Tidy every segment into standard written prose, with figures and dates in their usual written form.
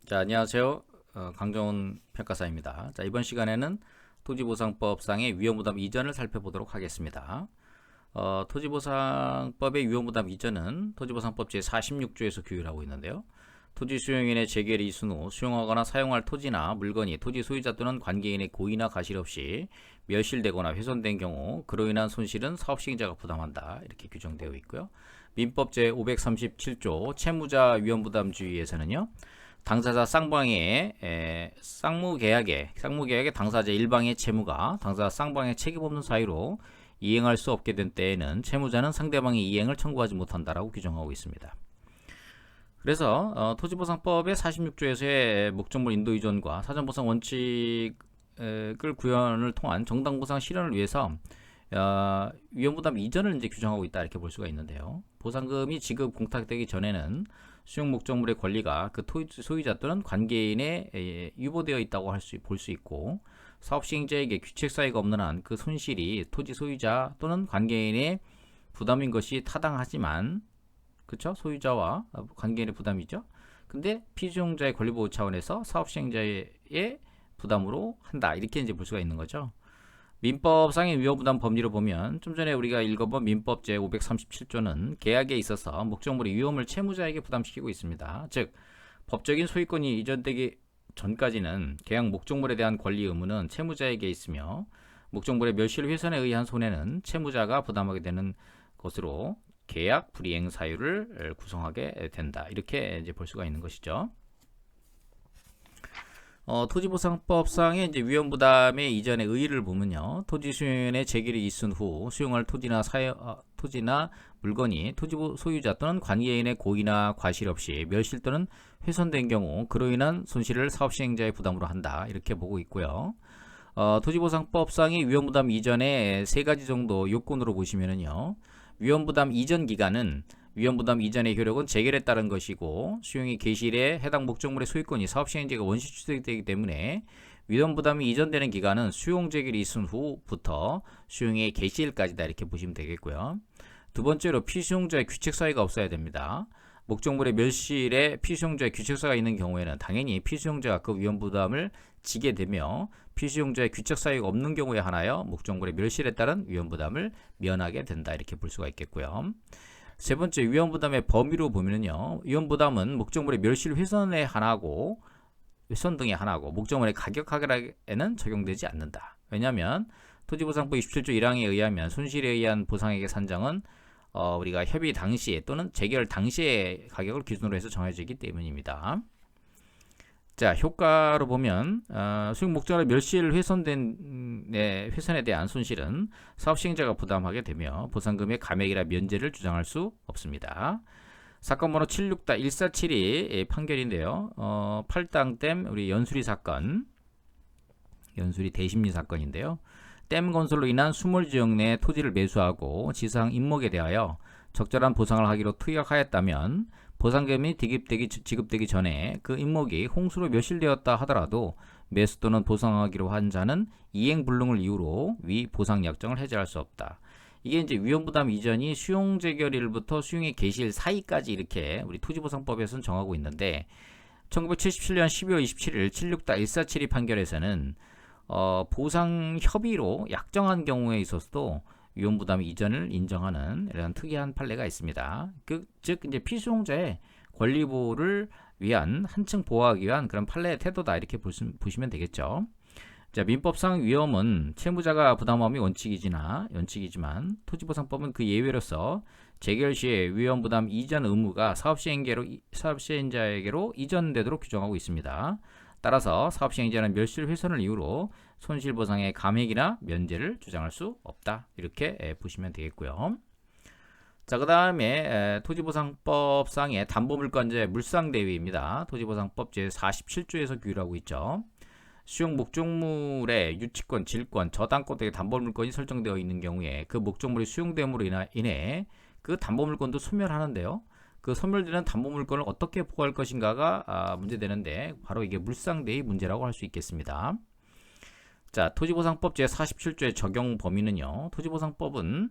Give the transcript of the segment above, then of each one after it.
자, 안녕하세요. 강정훈 평가사입니다. 자, 이번 시간에는 토지보상법상의 위험부담 이전을 살펴보도록 하겠습니다. 토지보상법의 위험부담 이전은 토지보상법 제46조에서 규율하고 있는데요. 토지 수용인의 재결이 있은 후 수용하거나 사용할 토지나 물건이 토지 소유자 또는 관계인의 고의나 가실 없이 멸실되거나 훼손된 경우 그로 인한 손실은 사업시행자가 부담한다. 이렇게 규정되어 있고요. 민법 제537조 채무자 위험부담주의에서는요. 당사자 쌍방의 쌍무계약의 당사자 일방의 채무가 당사자 쌍방의 책임 없는 사유로 이행할 수 없게 된 때에는 채무자는 상대방의 이행을 청구하지 못한다라고 규정하고 있습니다. 그래서 토지보상법의 46조에서의 목적물 인도이전과 사전보상 원칙을 구현을 통한 정당보상 실현을 위해서 위험부담 이전을 이제 규정하고 있다 이렇게 볼 수가 있는데요. 보상금이 지급 공탁되기 전에는 수용 목적물의 권리가 그 토지 소유자 또는 관계인에 유보되어 있다고 볼 수 있고 사업 시행자에게 규칙 사유가 없는 한 그 손실이 토지 소유자 또는 관계인의 부담인 것이 타당하지만 그렇죠? 소유자와 관계인의 부담이죠. 근데 피수용자의 권리 보호 차원에서 사업 시행자의 부담으로 한다 이렇게 이제 볼 수가 있는 거죠. 민법상의 위험부담 법리로 보면 좀 전에 우리가 읽어본 민법 제537조는 계약에 있어서 목적물의 위험을 채무자에게 부담시키고 있습니다. 즉 법적인 소유권이 이전되기 전까지는 계약 목적물에 대한 권리 의무는 채무자에게 있으며 목적물의 멸실 훼손에 의한 손해는 채무자가 부담하게 되는 것으로 계약 불이행 사유를 구성하게 된다. 이렇게 이제 볼 수가 있는 것이죠. 토지보상법상의 이제 위험부담의 이전의 의의를 보면요. 토지 수용의 재결이 있은 후 수용할 토지나 물건이 토지 소유자 또는 관계인의 고의나 과실 없이 멸실 또는 훼손된 경우 그로 인한 손실을 사업시행자의 부담으로 한다. 이렇게 보고 있고요. 토지보상법상의 위험부담 이전의 세 가지 정도 요건으로 보시면은요. 위험부담 이전 기간은 위험부담 이전의 효력은 재결에 따른 것이고 수용이 개시일에 해당 목적물의 소유권이 사업시행자가 원시 취득되기 때문에 위험부담이 이전되는 기간은 수용 재결이 있은 후부터 수용의 개시일까지다 이렇게 보시면 되겠고요. 두 번째로 피수용자의 규칙 사유가 없어야 됩니다. 목적물의 멸실에 피수용자의 규칙사가 있는 경우에는 당연히 피수용자가 그 위험부담을 지게 되며 피수용자의 규칙 사유가 없는 경우에 한하여 목적물의 멸실에 따른 위험부담을 면하게 된다 이렇게 볼 수가 있겠고요. 세 번째 위험부담의 범위로 보면요. 위험부담은 목적물의 멸실 훼손에 한하고 훼손 등에 한하고 목적물의 가격 하락에는 적용되지 않는다. 왜냐하면 토지보상법 27조 1항에 의하면 손실에 의한 보상액의 산정은 우리가 협의 당시에 또는 재결 당시의 가격을 기준으로 해서 정해지기 때문입니다. 자, 효과로 보면 수용 목적으로 멸실 훼손에 대한 손실은 사업 시행자가 부담하게 되며 보상금의 감액이나 면제를 주장할 수 없습니다. 사건 번호 76-147이 판결인데요. 8당댐 우리 연수리 사건, 연수리 대심리 사건인데요. 댐 건설로 인한 수몰 지역 내 토지를 매수하고 지상 임목에 대하여 적절한 보상을 하기로 투약하였다면 보상금이 지급되기 전에 그 임목이 홍수로 멸실되었다 하더라도 매수 또는 보상하기로 한 자는 이행불능을 이유로 위 보상 약정을 해제할 수 없다. 이게 이제 위험부담 이전이 수용 재결일부터 수용의 개시일 사이까지 이렇게 우리 토지보상법에서는 정하고 있는데 1977년 12월 27일 76-147이 판결에서는 보상 협의로 약정한 경우에 있어서도 위험부담 이전을 인정하는 이런 특이한 판례가 있습니다. 즉 이제 피수용자의 권리 보호를 위한 한층 보호하기 위한 그런 판례의 태도다 이렇게 보시면 되겠죠. 자, 민법상 위험은 채무자가 부담함이 원칙이지만 토지보상법은 그 예외로서 재결 시에 위험부담 이전 의무가 사업시행자에게로 이전되도록 규정하고 있습니다. 따라서 사업시행자는 멸실 훼손을 이유로 손실보상의 감액이나 면제를 주장할 수 없다. 이렇게 보시면 되겠고요. 자, 그 다음에 토지보상법상의 담보물권자의 물상대위입니다. 토지보상법 제47조에서 규율하고 있죠. 수용 목적물의 유치권, 질권, 저당권 등의 담보물권이 설정되어 있는 경우에 그 목적물이 수용됨으로 인해 그 담보물권도 소멸하는데요. 그 소멸되는 담보물권을 어떻게 보호할 것인가가 문제되는데 바로 이게 물상대의 문제라고 할 수 있겠습니다. 자, 토지보상법 제47조의 적용 범위는요. 토지보상법은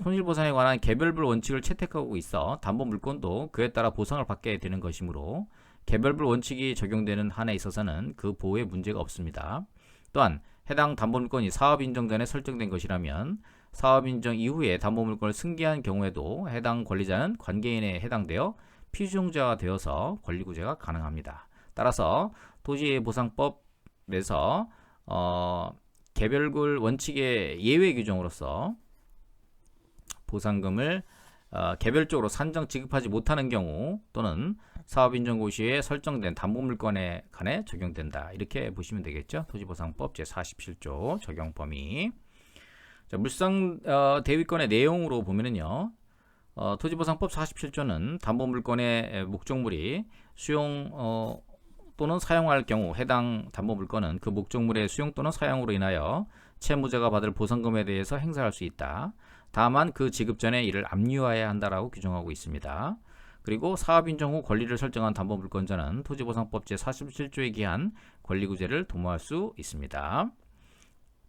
손실보상에 관한 개별불 원칙을 채택하고 있어 담보물권도 그에 따라 보상을 받게 되는 것이므로 개별부 원칙이 적용되는 한에 있어서는 그 보호에 문제가 없습니다. 또한 해당 담보물건이 사업인정 전에 설정된 것이라면 사업인정 이후에 담보물건을 승계한 경우에도 해당 권리자는 관계인에 해당되어 피수용자가 되어서 권리구제가 가능합니다. 따라서 토지보상법에서 개별굴 원칙의 예외 규정으로서 보상금을 개별적으로 산정 지급하지 못하는 경우 또는 사업인정고 시에 설정된 담보물건에 관해 적용된다. 이렇게 보시면 되겠죠. 토지보상법 제47조 적용 범위. 자, 물상 대위권의 내용으로 보면은요. 토지보상법 47조는 담보물건의 목적물이 수용 또는 사용할 경우 해당 담보물건은 그 목적물의 수용 또는 사용으로 인하여 채무자가 받을 보상금에 대해서 행사할 수 있다. 다만 그 지급 전에 이를 압류해야 한다라고 규정하고 있습니다. 그리고 사업인정 후 권리를 설정한 담보물건자는 토지보상법 제47조에 기한 권리구제를 도모할 수 있습니다.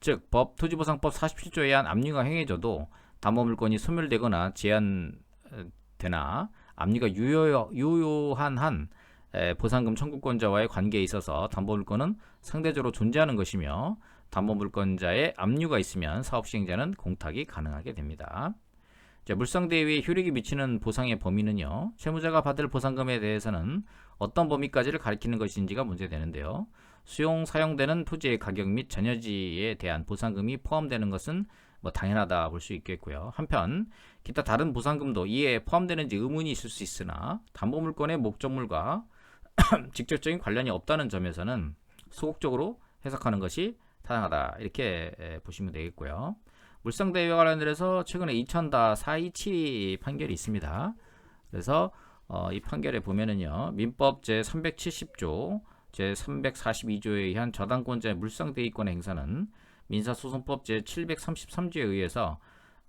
즉, 토지보상법 47조에 의한 압류가 행해져도 담보물건이 소멸되거나 제한되나 압류가 유효한 한 보상금 청구권자와의 관계에 있어서 담보물건은 상대적으로 존재하는 것이며 담보물건자의 압류가 있으면 사업시행자는 공탁이 가능하게 됩니다. 자, 물상대위에 효력이 미치는 보상의 범위는요. 채무자가 받을 보상금에 대해서는 어떤 범위까지를 가리키는 것인지가 문제되는데요. 수용, 사용되는 토지의 가격 및 전여지에 대한 보상금이 포함되는 것은 당연하다 볼 수 있겠고요. 한편 기타 다른 보상금도 이에 포함되는지 의문이 있을 수 있으나 담보물건의 목적물과 직접적인 관련이 없다는 점에서는 소극적으로 해석하는 것이 타당하다. 이렇게 보시면 되겠고요. 물상대위와 관련해서 최근에 2000-427 판결이 있습니다. 그래서 이 판결에 보면은요. 민법 제370조 제342조에 의한 저당권자의 물상대위권 행사는 민사소송법 제733조에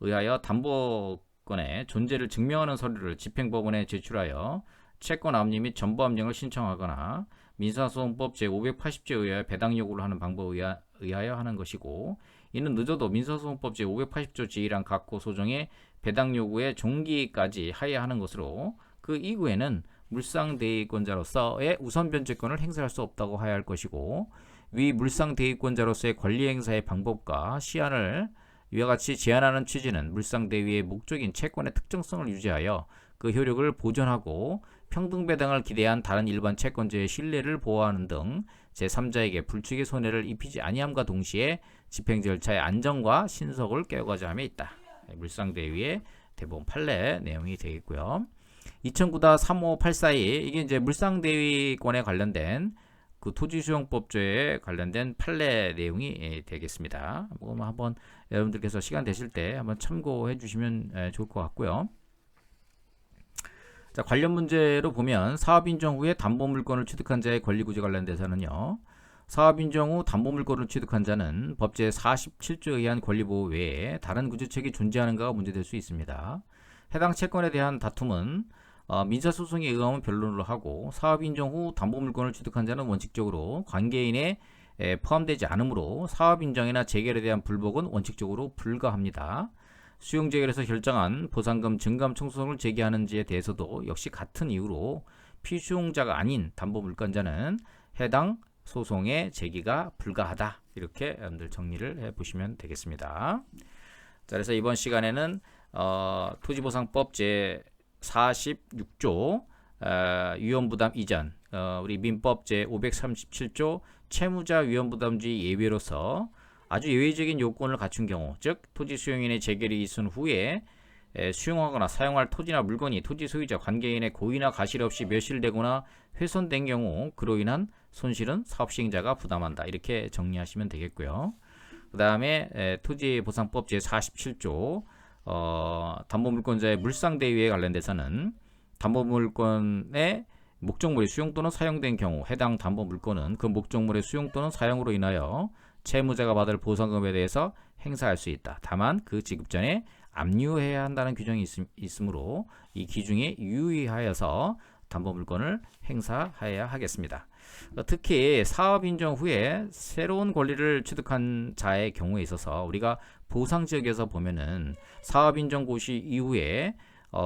의하여 담보권의 존재를 증명하는 서류를 집행법원에 제출하여 채권 압류 및 전부 압류를 신청하거나 민사소송법 제580조에 의하여 배당 요구를 하는 방법에 의하여 하는 것이고, 이는 늦어도 민사소송법 제580조 제1항 각호 소정의 배당 요구의 종기까지 하야하는 것으로 그 이후에는 물상대위권자로서의 우선 변제권을 행사할 수 없다고 하야 할 것이고, 위 물상대위권자로서의 권리 행사의 방법과 시한을 이와 같이 제한하는 취지는 물상대위의 목적인 채권의 특정성을 유지하여 그 효력을 보존하고 평등배당을 기대한 다른 일반 채권자의 신뢰를 보호하는 등 제3자에게 불충의 손해를 입히지 아니함과 동시에 집행 절차의 안정과 신속을 깨우고자 함에 있다. 물상대위의 대법원 판례 내용이 되겠고요. 2009-35842 이게 이제 물상대위권에 관련된 그 토지수용법조에 관련된 판례 내용이 되겠습니다. 한번 여러분들께서 시간 되실 때 한번 참고해 주시면 좋을 것 같고요. 자, 관련 문제로 보면 사업인정 후에 담보물건을 취득한 자의 권리구제 관련돼서는요. 사업인정 후 담보물건을 취득한 자는 법 제47조에 의한 권리보호 외에 다른 구제책이 존재하는가가 문제될 수 있습니다. 해당 채권에 대한 다툼은 민사소송에 의하면 변론을 하고, 사업인정 후 담보물건을 취득한 자는 원칙적으로 관계인에 포함되지 않으므로 사업인정이나 재결에 대한 불복은 원칙적으로 불가합니다. 수용재결에서 결정한 보상금 증감 청구성을 제기하는지에 대해서도 역시 같은 이유로 피수용자가 아닌 담보물건자는 해당 소송의 제기가 불가하다. 이렇게 여러분들 정리를 해보시면 되겠습니다. 자, 그래서 이번 시간에는 토지보상법 제46조 위험부담 이전, 우리 민법 제537조 채무자 위험부담주의 예외로서 아주 예외적인 요건을 갖춘 경우, 즉 토지 수용인의 재결이 있은 후에 수용하거나 사용할 토지나 물건이 토지 소유자 관계인의 고의나 가실 없이 멸실되거나 훼손된 경우 그로 인한 손실은 사업시행자가 부담한다. 이렇게 정리하시면 되겠고요. 그 다음에 토지보상법 제47조 담보물건자의 물상대위에 관련돼서는 담보물건의 목적물이 수용 또는 사용된 경우 해당 담보물건은 그 목적물의 수용 또는 사용으로 인하여 채무자가 받을 보상금에 대해서 행사할 수 있다. 다만 그 지급 전에 압류해야 한다는 규정이 있으므로 이 기준에 유의하여서 담보물건을 행사해야 하겠습니다. 특히 사업인정 후에 새로운 권리를 취득한 자의 경우에 있어서 우리가 보상지역에서 보면은 사업인정 고시 이후에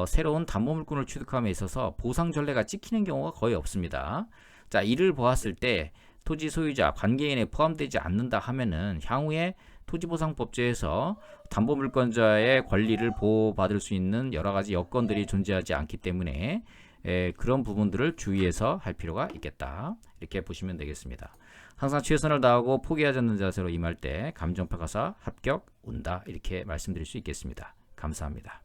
새로운 담보물권을 취득함에 있어서 보상 전례가 찍히는 경우가 거의 없습니다. 자, 이를 보았을 때 토지 소유자, 관계인에 포함되지 않는다 하면은 향후에 토지보상법제에서 담보물권자의 권리를 보호받을 수 있는 여러 가지 여건들이 존재하지 않기 때문에 그런 부분들을 주의해서 할 필요가 있겠다. 이렇게 보시면 되겠습니다. 항상 최선을 다하고 포기하지 않는 자세로 임할 때 감정평가사 합격 운다. 이렇게 말씀드릴 수 있겠습니다. 감사합니다.